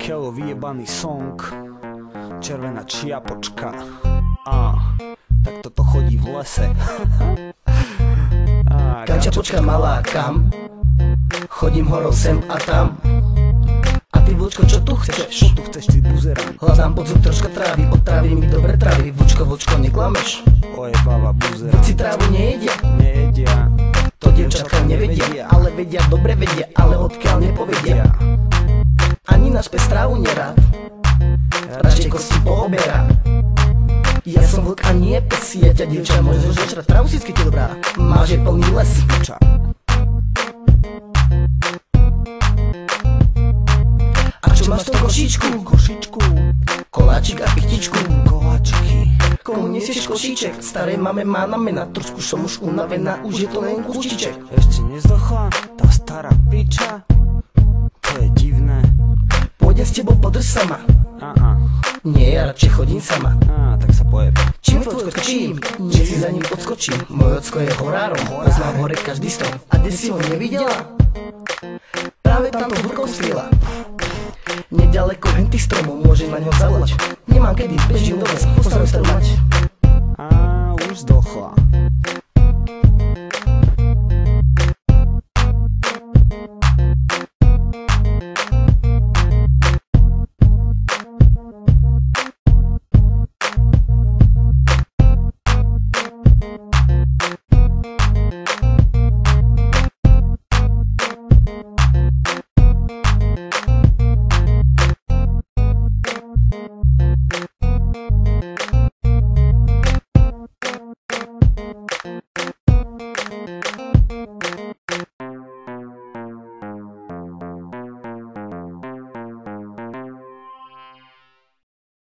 Kelo vyjebaný song, červená čiapočka. Tak toto chodí v lese. Kam čiapočka malá, kam? Chodím horou sem a tam. A ty vlčko, čo tu chceš? Čo tu chceš, ty buzerán? Hľadám pod zub troška trávy, otrávi mi dobre trávy. Vlčko, neklameš? Ojebáva buzerán. Vlci trávu nejedia? Nejedia. To dievčatka nevedia, ale vedia, dobre vedia, ale odkiaľ nepovedia. Ani náš pes trávu nerád, radšej kosti pooberá. Ja som vlk a nie pes, ja ťa dievča môžeš zožrať, trávu si ti dobrá, máš je plný les. A čo máš v tom košíčku? Košičku. Koláčik a pichtičku. Koláčiky. Komu nesieš košíček? Starej máme má na mena, trošku som už unavená, už je to len kúštiček. Ešte nezdochla tá stará piča? To je divné. Pôjdem s tebou podrž sama. Nie, ja radšej chodím sama. Tak sa pojeb. Čím tvoj odskočím, nech si za ním odskočím. Môj ocko je horárom, poznám v hore každý strom. A kde si ho nevidela? Práve tamto vlkov sviela. Nedaleko henty stromov, môžeš na ňo zaloď. Nemám kedy, bežím do les, postavuj starú mať. Už zdochla.